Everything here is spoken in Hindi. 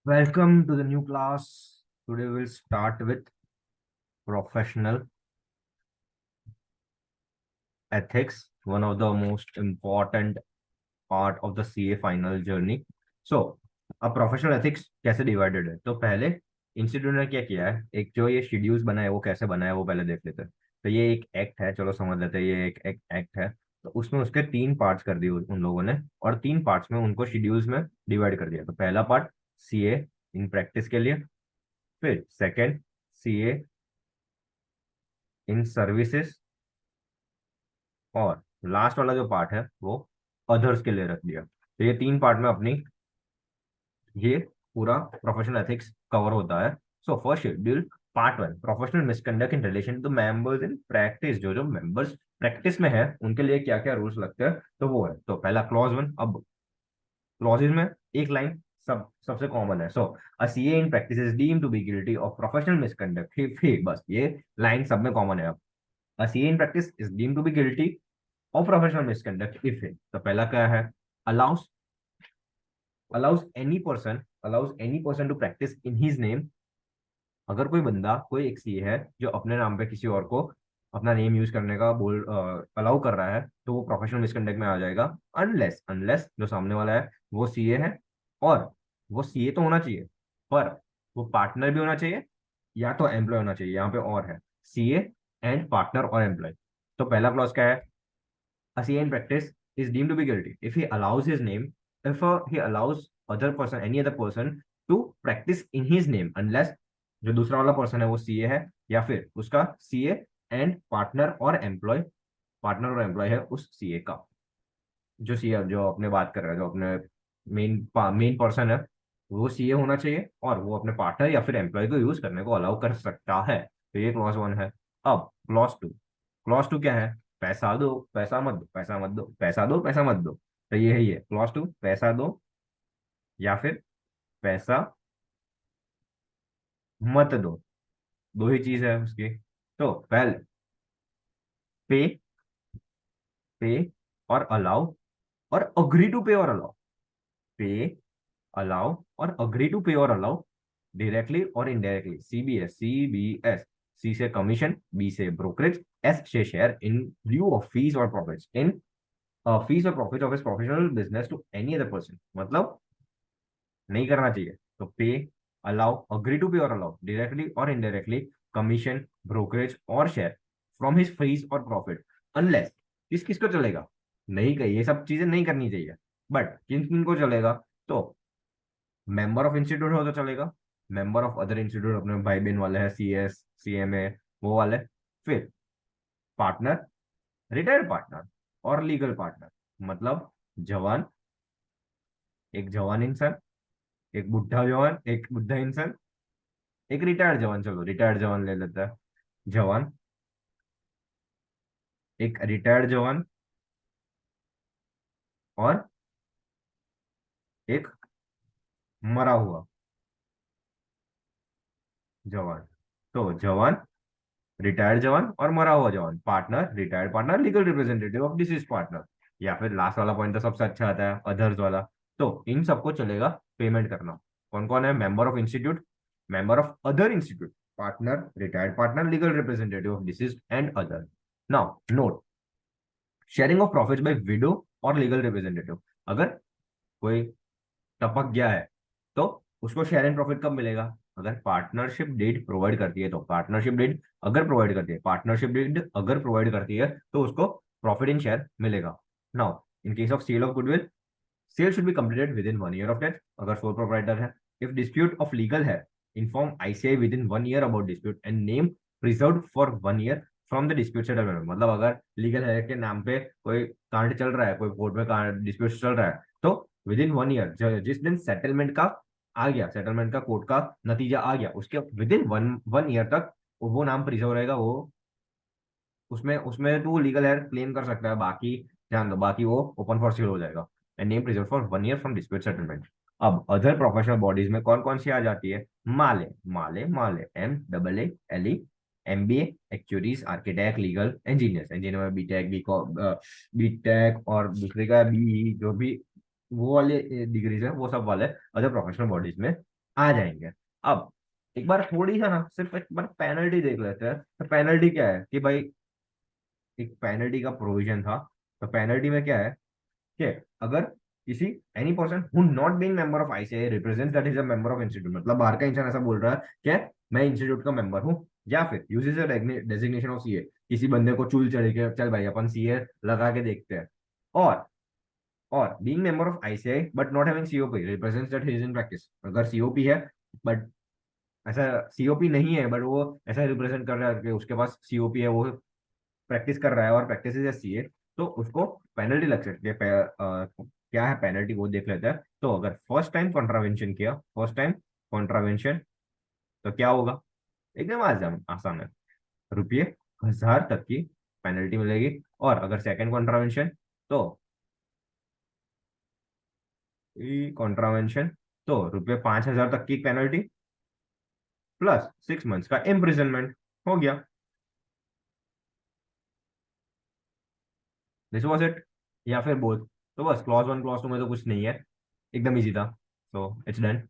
Welcome to the new class. Today we'll start with professional ethics, one of the most important part of the CA final journey. So, अब प्रोफेशनल एथिक्स कैसे डिवाइडेड है? तो पहले इंस्टीट्यूट ने क्या किया है, एक जो ये शेड्यूल्स बनाए वो कैसे बनाए वो पहले देख लेते हैं। तो ये एक एक्ट है, चलो समझ लेते हैं, ये एक एक्ट है। तो उसमें उसके तीन पार्ट्स कर दिए उन लोगों ने, और तीन पार्ट्स में उनको शेड्यूल्स में डिवाइड कर दिया। तो पहला पार्ट सीए इन प्रैक्टिस के लिए, फिर सेकंड सीए इन सर्विसेज, और लास्ट वाला जो पार्ट है वो अदर्स के लिए रख दिया। तो ये तीन पार्ट में अपनी ये पूरा प्रोफेशनल एथिक्स कवर होता है। So first schedule part one, professional misconduct in relation to members in practice. जो जो मेंबर्स प्रैक्टिस में है उनके लिए क्या क्या रूल्स लगते हैं, तो वो है। तो पहला क्लॉज वन। अब क्लॉजेज में एक लाइन सबसे कॉमन है। So a CA in practice is deemed to be guilty of professional misconduct if he, बस ये लाइन सब में कॉमन है। अब a CA in practice is deemed to be guilty और प्रोफेशनल मिसकंडक्ट इफ है, तो पहला क्या है, allows allows any person to practise in his name. अगर कोई बंदा, कोई एक सी है जो अपने नाम पे किसी और को अपना नेम यूज करने का बोल अलाउ कर रहा है, तो वो प्रोफेशनल मिसकंडक्ट में आ जाएगा। अनलेस अनलेस जो सामने वाला है वो सीए है, और वो सीए तो होना चाहिए, पर वो पार्टनर भी होना चाहिए या तो एम्प्लॉय होना चाहिए। यहाँ पे और है सीए एंड पार्टनर और एम्प्लॉय। तो पहला क्लॉज क्या है, a CA in practice is deemed to be guilty if he allows his name, if he allows any other person to practice in his name, unless जो दूसरा वाला पर्सन है वो सीए है, या फिर उसका सीए एंड पार्टनर और एम्प्लॉय है उस सीए का। जो सीए जो अपने बात कर रहा है, जो अपने मेन पर्सन है, वो सीए होना चाहिए और वो अपने पार्टनर या फिर एम्प्लॉय को यूज करने को अलाउ कर सकता है। तो ये क्लॉज वन है। अब क्लॉज टू क्या है, पैसा दो पैसा मत दो, पैसा मत दो, पैसा दो पैसा मत दो। तो ये है, ये क्लॉज टू, पैसा दो या फिर पैसा मत दो, दो ही चीज है उसकी। तो पहले पे, पे और अलाउ, और अग्री टू पे और अलाउ। पे, अलाउ और अग्री टू पे और अलाउ, डायरेक्टली और इनडायरेक्टली। सीबीएस सी से कमीशन, बी से ब्रोकरेज, एस से share in lieu of fees और प्रॉफिट्स इन फीस और प्रॉफिट ऑफ इस professional business to any other person. मतलब नहीं करना चाहिए। तो पे, अलाउ, अग्री टू पे और अलाउ, डायरेक्टली और इनडायरेक्टली, कमीशन, ब्रोकरेज और शेयर फ्रॉम हिज फीस और प्रॉफिट। अनलेस, किस किस को चलेगा, नहीं कही ये सब चीजें नहीं करनी चाहिए, बट किन किन को चलेगा, तो मेंबर ऑफ इंस्टीट्यूट हो तो चलेगा, मेंबर ऑफ अदर इंस्टीट्यूट अपने भाई बहन वाले हैं, सीएस सीएमए वो वाले, फिर पार्टनर, रिटायर्ड पार्टनर और लीगल पार्टनर। मतलब जवान, एक जवान इंसान, एक बुढ़ा जवान, एक बुढ़ा इंसान, एक रिटायर्ड जवान। चलो रिटायर्ड जवान ले लेता है। जवान, एक रिटायर्ड जवान, और एक मरा हुआ जवान। तो जवान, रिटायर्ड जवान और मरा हुआ जवान, partner, retired partner, legal representative of disease partner. या फिर लास्ट वाला पॉइंट तो सबसे अच्छा आता है, अदर्स वाला। तो इन सबको चलेगा पेमेंट करना। कौन कौन है, member of institute, member of other institute, partner, retired partner, legal representative of deceased and other. Now note, sharing of profits by widow और लीगल रिप्रेजेंटेटिव। अगर कोई टपक गया है तो उसको शेयर एंड प्रॉफिट कब मिलेगा, अगर पार्टनरशिप डीड प्रोवाइड करती है। तो पार्टनरशिप डीड अगर प्रोवाइड करती है, पार्टनरशिप डीड अगर प्रोवाइड करती है तो उसको प्रॉफिट इन शेयर मिलेगा। Now in case of sale of goodwill, sale should be completed within 1 year of death, अगर सोल प्रोप्राइटर है। इफ डिस्प्यूट ऑफ लीगल है, inform ICI within 1 year about dispute and name preserve for 1 year from the dispute settlement. मतलब अगर लीगल है के नाम पे कोई कांड चल रहा है, कोई कोर्ट में डिस्प्यूट चल रहा है, तो विद इन 1 ईयर, जिस दिन सेटलमेंट का आ गया, सेटलमेंट का कोर्ट का नतीजा आ गया, उसके with in one one year तक वो नाम प्रिजर्व रहेगा। वो उसमें उसमें तो लीगल हेयर क्लेम कर सकता है, बाकी ध्यान दो, बाकी वो ओपन फॉर सेल हो जाएगा। And name preserve for 1 year from dispute settlement. अब अदर प्रोफेशनल बॉडीज में कौन कौन सी आ जाती है, माले, माले MAALE, MBA, actuaries, architect, legal, engineers, engineer में बीटेक, बीटेक और दूसरे का बी, जो भी वो वाले डिग्रीज है वो सब वाले अदर प्रोफेशनल बॉडीज में आ जाएंगे। अब एक बार थोड़ी सा ना सिर्फ एक बार पेनल्टी देख लेते हैं। तो पेनल्टी क्या है कि भाई एक पेनल्टी का प्रोविजन था। तो पेनल्टी में क्या है कि अगर किसी any person who not being member of ICI represents that is a member of institute, मतलब बाहर का इंसान ऐसा बोल रहा है कि मैं इंस्टीट्यूट का मेंबर हूँ, या फिर uses a designation of CA, किसी बंदे को चूल चढ़ के चल भाई अपन सीए लगा के देखते हैं, और being member of ICI but not having COP represents that he is in practice, अगर सीओपी है बट ऐसा सीओपी नहीं है बट वो ऐसा रिप्रेजेंट कर रहा है कि उसके पास सीओपी है, वो प्रैक्टिस कर रहा है और प्रैक्टिस इज सीए, तो उसको पेनल्टी लग सकती है। क्या है पेनल्टी वो देख लेते हैं। तो अगर फर्स्ट टाइम कॉन्ट्रावेंशन किया, फर्स्ट टाइम कॉन्ट्रावेंशन, तो क्या होगा? एकदम आसान आसान है, ₹1000 तक की पेनल्टी मिलेगी। और अगर सेकंड कॉन्ट्रावेंशन, तो कॉन्ट्रावेंशन तो ₹5000 तक की पेनल्टी प्लस 6 मंथ्स का इम्प्रिजनमेंट हो गया। दिस वॉज इट, या फिर बोथ। तो बस क्लॉज 1 क्लॉज 2 में तो कुछ नहीं है, एकदम इजी था। So it's done.